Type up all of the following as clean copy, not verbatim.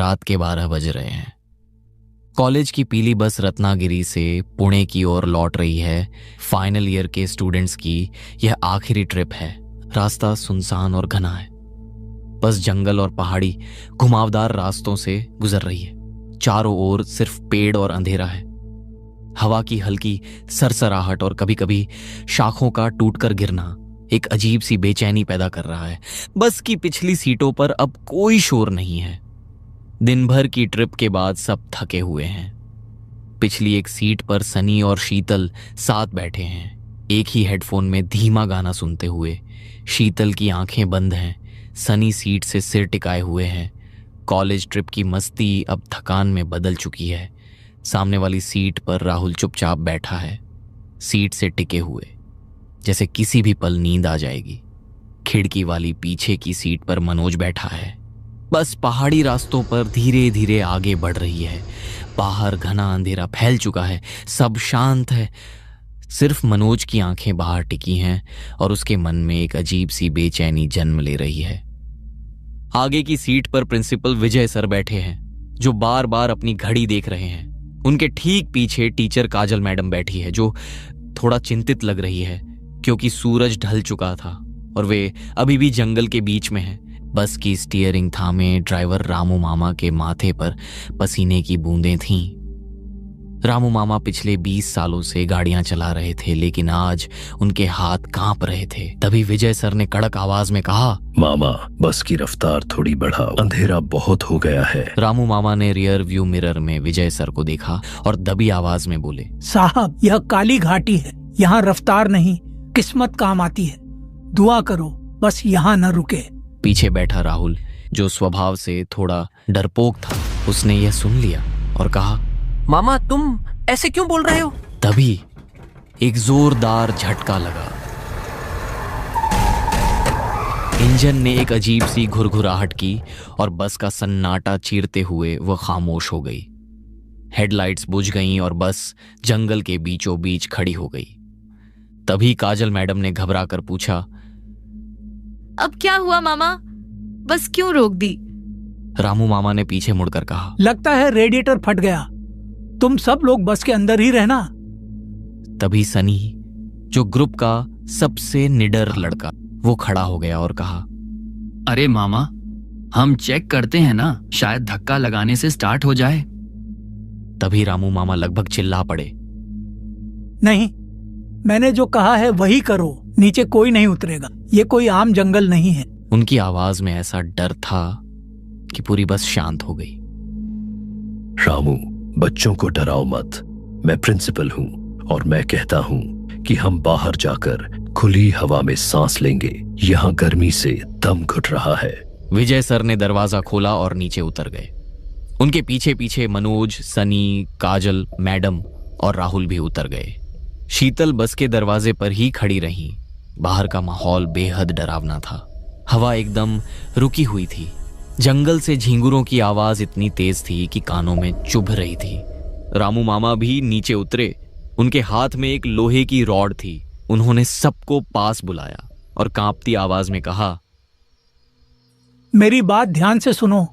रात के 12 बज रहे हैं। कॉलेज की पीली बस रत्नागिरी से पुणे की ओर लौट रही है। फाइनल ईयर के स्टूडेंट्स की यह आखिरी ट्रिप है। रास्ता सुनसान और घना है। बस जंगल और पहाड़ी घुमावदार रास्तों से गुजर रही है। चारों ओर सिर्फ पेड़ और अंधेरा है। हवा की हल्की सरसराहट और कभी कभी शाखों का टूटकर गिरना एक अजीब सी बेचैनी पैदा कर रहा है। बस की पिछली सीटों पर अब कोई शोर नहीं है। दिन भर की ट्रिप के बाद सब थके हुए हैं। पिछली एक सीट पर सनी और शीतल साथ बैठे हैं, एक ही हेडफोन में धीमा गाना सुनते हुए। शीतल की आंखें बंद हैं, सनी सीट से सिर टिकाए हुए हैं। कॉलेज ट्रिप की मस्ती अब थकान में बदल चुकी है। सामने वाली सीट पर राहुल चुपचाप बैठा है, सीट से टिके हुए, जैसे किसी भी पल नींद आ जाएगी। खिड़की वाली पीछे की सीट पर मनोज बैठा है। बस पहाड़ी रास्तों पर धीरे धीरे आगे बढ़ रही है। बाहर घना अंधेरा फैल चुका है, सब शांत है। सिर्फ मनोज की आंखें बाहर टिकी हैं और उसके मन में एक अजीब सी बेचैनी जन्म ले रही है। आगे की सीट पर प्रिंसिपल विजय सर बैठे हैं, जो बार बार अपनी घड़ी देख रहे हैं। उनके ठीक पीछे टीचर काजल मैडम बैठी है, जो थोड़ा चिंतित लग रही है क्योंकि सूरज ढल चुका था और वे अभी भी जंगल के बीच में हैं। बस की स्टीयरिंग थामे ड्राइवर रामू मामा के माथे पर पसीने की बूंदें थीं। रामू मामा पिछले 20 सालों से गाड़ियां चला रहे थे, लेकिन आज उनके हाथ कांप रहे थे। तभी विजय सर ने कड़क आवाज में कहा, मामा बस की रफ्तार थोड़ी बढ़ाओ, अंधेरा बहुत हो गया है। रामू मामा ने रियर व्यू मिरर में विजय सर को देखा और दबी आवाज में बोले, साहब यह काली घाटी है, यहाँ रफ्तार नहीं किस्मत काम आती है। दुआ करो बस यहाँ न रुके। पीछे बैठा राहुल, जो स्वभाव से थोड़ा डरपोक था, उसने यह सुन लिया और कहा, मामा तुम ऐसे क्यों बोल रहे हो? तभी एक जोरदार झटका लगा। इंजन ने एक अजीब सी घुरघुराहट की और बस का सन्नाटा चीरते हुए वह खामोश हो गई। हेडलाइट्स बुझ गईं और बस जंगल के बीचों बीच खड़ी हो गई। तभी काजल मैडम ने घबरा कर पूछा, अब क्या हुआ मामा? बस क्यों रोक दी? रामू मामा ने पीछे मुड़कर कहा, लगता है रेडिएटर फट गया, तुम सब लोग बस के अंदर ही रहना। तभी सनी, जो ग्रुप का सबसे निडर लड़का, वो खड़ा हो गया और कहा, अरे मामा हम चेक करते हैं ना, शायद धक्का लगाने से स्टार्ट हो जाए। तभी रामू मामा लगभग चिल्ला पड़े, नहीं, मैंने जो कहा है वही करो, नीचे कोई नहीं उतरेगा, ये कोई आम जंगल नहीं है। उनकी आवाज में ऐसा डर था कि पूरी बस शांत हो गई। रामू बच्चों को डराओ मत, मैं प्रिंसिपल हूँ और मैं कहता हूँ कि हम बाहर जाकर खुली हवा में सांस लेंगे, यहाँ गर्मी से दम घुट रहा है। विजय सर ने दरवाजा खोला और नीचे उतर गए। उनके पीछे पीछे मनोज, सनी, काजल मैडम और राहुल भी उतर गए। शीतल बस के दरवाजे पर ही खड़ी रही। बाहर का माहौल बेहद डरावना था। हवा एकदम रुकी हुई थी। जंगल से झींगुरों की आवाज इतनी तेज थी कि कानों में चुभ रही थी। रामू मामा भी नीचे उतरे। उनके हाथ में एक लोहे की रॉड थी। उन्होंने सबको पास बुलाया और कांपती आवाज में कहा, मेरी बात ध्यान से सुनो,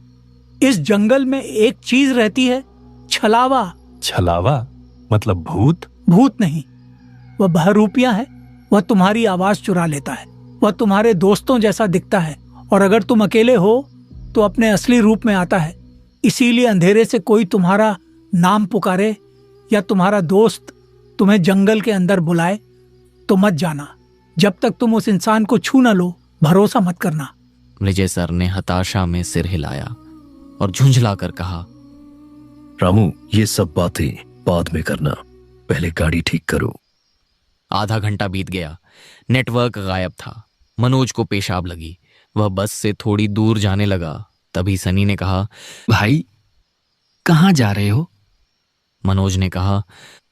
इस जंगल में एक चीज रहती है, छलावा। छलावा मतलब भूत? भूत नहीं, वह बहरूपिया है। वह तुम्हारी आवाज चुरा लेता है। वह तुम्हारे दोस्तों जैसा दिखता है और अगर तुम अकेले हो तो अपने असली रूप में आता है। इसीलिए अंधेरे से कोई तुम्हारा नाम पुकारे या तुम्हारा दोस्त तुम्हें जंगल के अंदर बुलाए तो मत जाना। जब तक तुम उस इंसान को छू न लो, भरोसा मत करना। विजय सर ने हताशा में सिर हिलाया और झुंझला कर कहा, रामू ये सब बातें बाद में करना, पहले गाड़ी ठीक करो। आधा घंटा बीत गया। नेटवर्क गायब था। मनोज को पेशाब लगी। वह बस से थोड़ी दूर जाने लगा। तभी सनी ने कहा, भाई कहाँ जा रहे हो? मनोज ने कहा,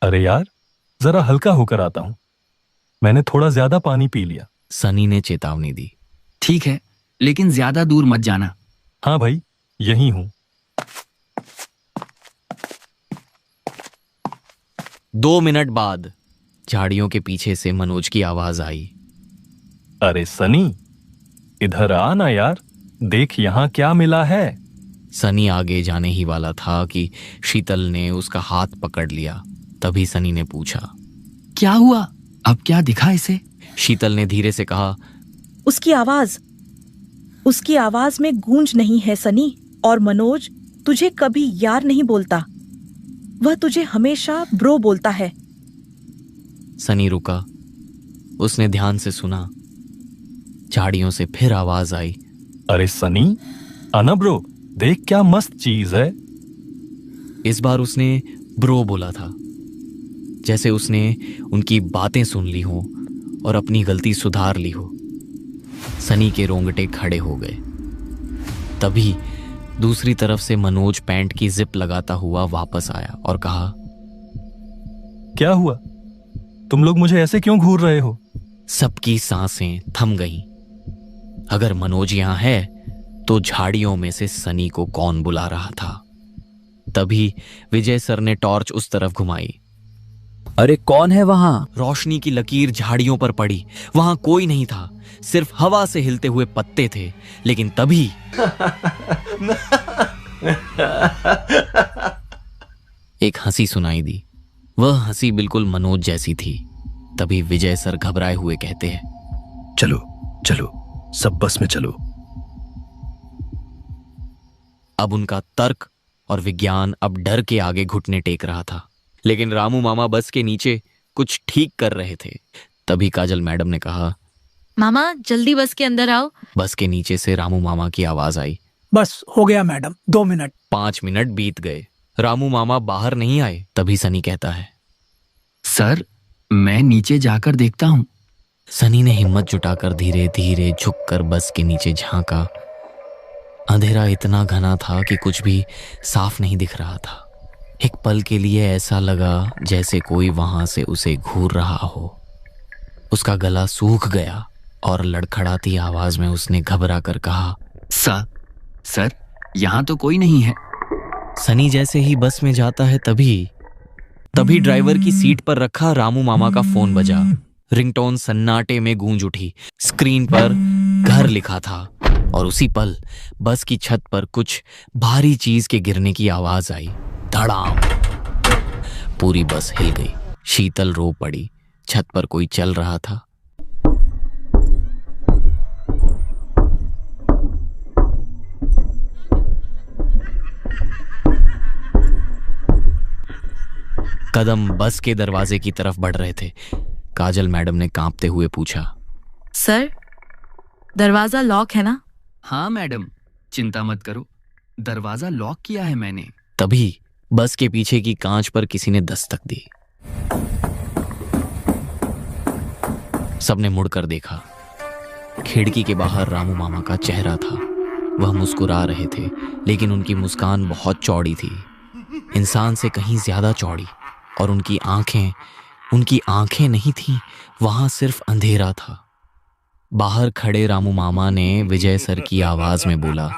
अरे यार जरा हल्का होकर आता हूं, मैंने थोड़ा ज्यादा पानी पी लिया। सनी ने चेतावनी दी। ठीक है, लेकिन ज्यादा दूर मत जाना। हाँ भाई यहीं हूं। 2 मिनट बाद झाड़ियों के पीछे से मनोज की आवाज आई, अरे सनी इधर आ ना यार, देख यहां क्या मिला है। सनी आगे जाने ही वाला था कि शीतल ने उसका हाथ पकड़ लिया। तभी सनी ने पूछा, क्या हुआ? अब क्या दिखा इसे? शीतल ने धीरे से कहा, उसकी आवाज में गूंज नहीं है सनी। और मनोज तुझे कभी यार नहीं बोलता, वह तुझे हमेशा ब्रो बोलता है। सनी रुका। उसने ध्यान से सुना। झाड़ियों से फिर आवाज आई, अरे सनी, आना ब्रो, देख क्या मस्त चीज है। इस बार उसने ब्रो बोला था, जैसे उसने उनकी बातें सुन ली हो और अपनी गलती सुधार ली हो। सनी के रोंगटे खड़े हो गए। तभी दूसरी तरफ से मनोज पैंट की जिप लगाता हुआ वापस आया और कहा, क्या हुआ? तुम लोग मुझे ऐसे क्यों घूर रहे हो? सबकी सांसें थम गईं। अगर मनोज यहां है तो झाड़ियों में से सनी को कौन बुला रहा था? तभी विजय सर ने टॉर्च उस तरफ घुमाई। अरे कौन है वहां? रोशनी की लकीर झाड़ियों पर पड़ी। वहां कोई नहीं था, सिर्फ हवा से हिलते हुए पत्ते थे। लेकिन तभी एक हंसी सुनाई दी। वह हंसी बिल्कुल मनोज जैसी थी। तभी विजय सर घबराए हुए कहते हैं, चलो चलो, सब बस में चलो। अब उनका तर्क और विज्ञान अब डर के आगे घुटने टेक रहा था। लेकिन रामू मामा बस के नीचे कुछ ठीक कर रहे थे। तभी काजल मैडम ने कहा, मामा जल्दी बस के अंदर आओ। बस के नीचे से रामू मामा की आवाज आई, बस हो गया मैडम, 2 मिनट। 5 मिनट बीत गए। रामू मामा बाहर नहीं आए। तभी सनी कहता है, सर मैं नीचे जाकर देखता हूं। सनी ने हिम्मत जुटाकर धीरे धीरे झुककर बस के नीचे झांका। अंधेरा इतना घना था कि कुछ भी साफ नहीं दिख रहा था। एक पल के लिए ऐसा लगा जैसे कोई वहां से उसे घूर रहा हो। उसका गला सूख गया और लड़खड़ाती आवाज में उसने घबरा कर कहा, सर यहां तो कोई नहीं है। सनी जैसे ही बस में जाता है तभी ड्राइवर की सीट पर रखा रामू मामा का फोन बजा। रिंगटोन सन्नाटे में गूंज उठी। स्क्रीन पर घर लिखा था और उसी पल बस की छत पर कुछ भारी चीज के गिरने की आवाज आई। धड़ाम! पूरी बस हिल गई। शीतल रो पड़ी। छत पर कोई चल रहा था। कदम बस के दरवाजे की तरफ बढ़ रहे थे। काजल मैडम ने कांपते हुए पूछा, सर दरवाजा लॉक है ना? हाँ मैडम, चिंता मत करो, दरवाजा लॉक किया है मैंने। तभी बस के पीछे की कांच पर किसी ने दस्तक दी। सबने मुड़कर देखा। खिड़की के बाहर रामू मामा का चेहरा था। वह मुस्कुरा रहे थे, लेकिन उनकी मुस्कान बहुत चौड़ी थी, इंसान से कहीं ज्यादा चौड़ी। और उनकी आंखें नहीं थीं, वहां सिर्फ अंधेरा था। बाहर खड़े रामू मामा ने विजय सर की आवाज में बोला,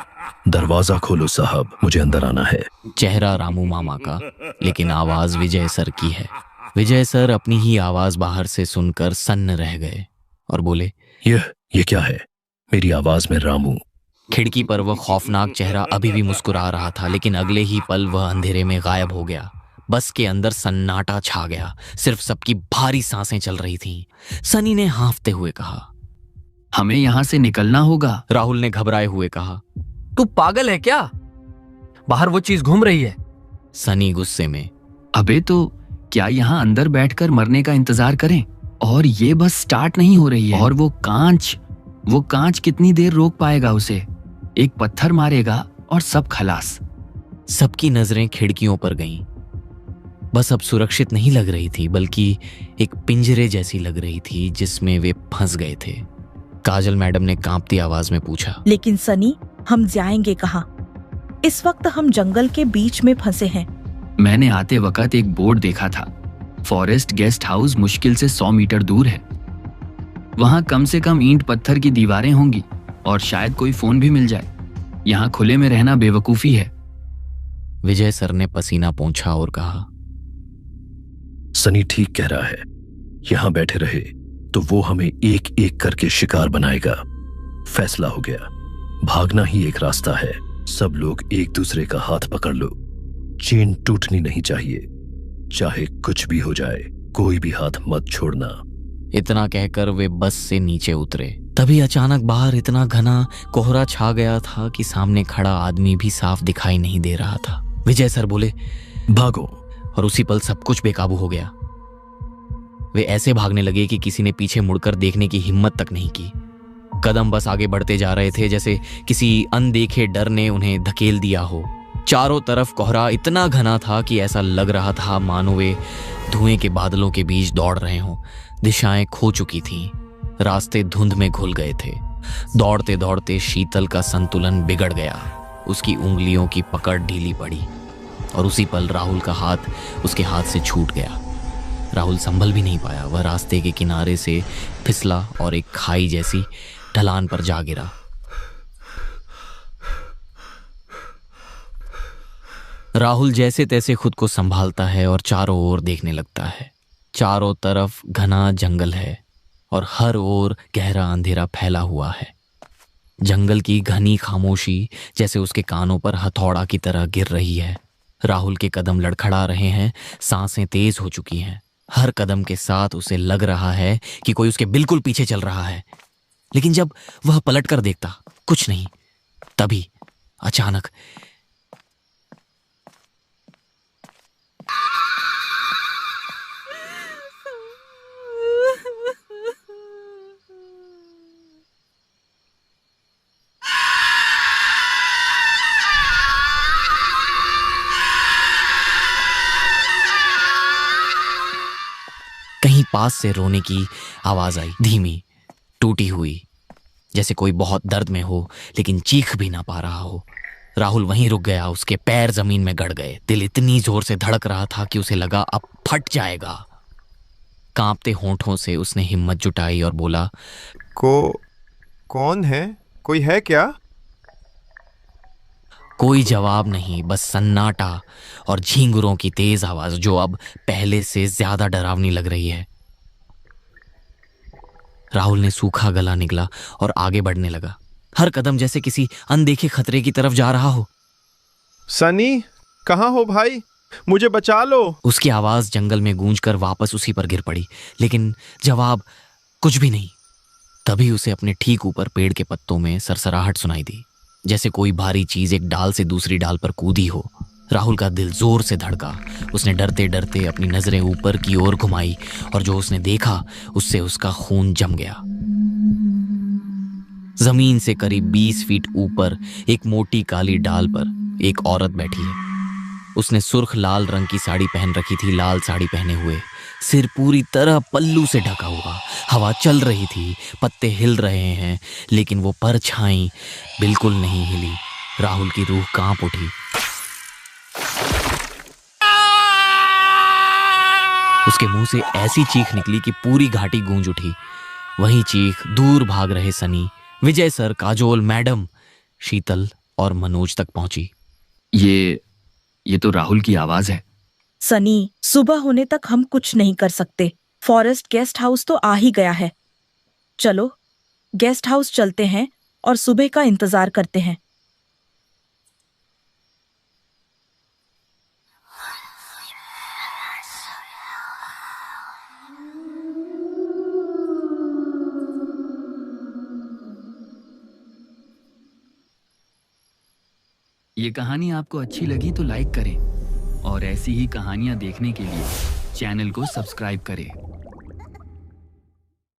दरवाजा खोलो साहब, मुझे अंदर आना है। चेहरा रामू मामा का, लेकिन आवाज विजय सर की है। विजय सर अपनी ही आवाज बाहर से सुनकर सन्न रह गए और बोले, ये क्या है? मेरी आवाज में रामू। खिड़की पर वह खौफनाक चेहरा अभी भी मुस्कुरा रहा था, लेकिन अगले ही पल वह अंधेरे में गायब हो गया। बस के अंदर सन्नाटा छा गया। सिर्फ सबकी भारी सांसें चल रही थीं। सनी ने हांफते हुए कहा, हमें यहां से निकलना होगा। राहुल ने घबराए हुए कहा, तू पागल है क्या? बाहर वो चीज घूम रही है। सनी गुस्से में, अबे तो क्या यहाँ अंदर बैठकर मरने का इंतजार करें? और ये बस स्टार्ट नहीं हो रही है। और वो कांच कितनी देर रोक पाएगा उसे? एक पत्थर मारेगा और सब खलास। सबकी नजरें खिड़कियों पर गईं। बस अब सुरक्षित नहीं लग रही थी, बल्कि एक पिंजरे जैसी लग रही थी जिसमें वे फंस गए थे। काजल मैडम ने कांपती आवाज में पूछा, लेकिन सनी, हम जाएंगे कहाँ? इस वक्त हम जंगल के बीच में फंसे हैं। मैंने आते वक्त एक बोर्ड देखा था, फॉरेस्ट गेस्ट हाउस मुश्किल से 100 मीटर दूर है। वहां कम से कम ईंट पत्थर की दीवारें होंगी और शायद कोई फोन भी मिल जाए। यहाँ खुले में रहना बेवकूफी है। विजय सर ने पसीना पोंछा और कहा, सनी ठीक कह रहा है। यहां बैठे रहे तो वो हमें एक एक करके शिकार बनाएगा। फैसला हो गया, भागना ही एक रास्ता है। सब लोग एक दूसरे का हाथ पकड़ लो। चेन टूटनी नहीं चाहिए, चाहे कुछ भी हो जाए, कोई भी हाथ मत छोड़ना। इतना कहकर वे बस से नीचे उतरे। तभी अचानक बाहर इतना घना कोहरा छा गया था कि सामने खड़ा आदमी भी साफ दिखाई नहीं दे रहा था। विजय सर बोले, भागो। और उसी पल सब कुछ बेकाबू हो गया। वे ऐसे भागने लगे कि किसी ने पीछे मुड़कर देखने की हिम्मत तक नहीं की। कदम बस आगे बढ़ते जा रहे थे जैसे किसी अनदेखे डर ने उन्हें धकेल दिया हो। चारों तरफ कोहरा इतना घना था कि ऐसा लग रहा था मानो वे धुएं के बादलों के बीच दौड़ रहे हों। दिशाएं खो चुकी थीं, रास्ते धुंध में घुल गए थे। दौड़ते दौड़ते शीतल का संतुलन बिगड़ गया। उसकी उंगलियों की पकड़ ढीली पड़ी और उसी पल राहुल का हाथ उसके हाथ से छूट गया। राहुल संभल भी नहीं पाया। वह रास्ते के किनारे से फिसला और एक खाई जैसी ढलान पर जा गिरा। राहुल जैसे तैसे खुद को संभालता है और चारों ओर देखने लगता है। चारों तरफ घना जंगल है और हर ओर गहरा अंधेरा फैला हुआ है। जंगल की घनी खामोशी जैसे उसके कानों पर हथौड़ा की तरह गिर रही है। राहुल के कदम लड़खड़ा रहे हैं, सांसें तेज हो चुकी हैं। हर कदम के साथ उसे लग रहा है कि कोई उसके बिल्कुल पीछे चल रहा है। लेकिन जब वह पलटकर देखता, कुछ नहीं। तभी अचानक कहीं पास से रोने की आवाज आई, धीमी, टूटी हुई, जैसे कोई बहुत दर्द में हो लेकिन चीख भी ना पा रहा हो। राहुल वहीं रुक गया। उसके पैर जमीन में गड़ गए। दिल इतनी जोर से धड़क रहा था कि उसे लगा अब फट जाएगा। कांपते होंठों से उसने हिम्मत जुटाई और बोला, कौन है? कोई है क्या? कोई जवाब नहीं, बस सन्नाटा और झींगुरों की तेज आवाज जो अब पहले से ज्यादा डरावनी लग रही है। राहुल ने सूखा गला निगला और आगे बढ़ने लगा। हर कदम जैसे किसी अनदेखे खतरे की तरफ जा रहा हो। सनी, कहाँ हो भाई? मुझे बचा लो। उसकी आवाज जंगल में गूंजकर वापस उसी पर गिर पड़ी, लेकिन जवाब कुछ भी नहीं। तभी उसे अपने ठीक ऊपर पेड़ के पत्तों में सरसराहट सुनाई दी, जैसे कोई भारी चीज एक डाल से दूसरी डाल पर कूदी हो। राहुल का दिल जोर से धड़का। उसने डरते डरते अपनी नजरें ऊपर की ओर घुमाई और जो उसने देखा उससे उसका खून जम गया। जमीन से करीब 20 फीट ऊपर एक मोटी काली डाल पर एक औरत बैठी है। उसने सुर्ख लाल रंग की साड़ी पहन रखी थी, लाल साड़ी पहने हुए, सिर पूरी तरह पल्लू से ढका हुआ। हवा चल रही थी, पत्ते हिल रहे हैं, लेकिन वो परछाई बिल्कुल नहीं हिली। राहुल की रूह कांप उठी। उसके मुंह से ऐसी चीख निकली कि पूरी घाटी गूंज उठी। वही चीख दूर भाग रहे सनी, विजय सर, काजोल मैडम, शीतल और मनोज तक पहुंची। ये तो राहुल की आवाज है। सनी, सुबह होने तक हम कुछ नहीं कर सकते। फॉरेस्ट गेस्ट हाउस तो आ ही गया है। चलो गेस्ट हाउस चलते हैं और सुबह का इंतजार करते हैं। ये कहानी आपको अच्छी लगी तो लाइक करें और ऐसी ही कहानियां देखने के लिए चैनल को सब्सक्राइब करें।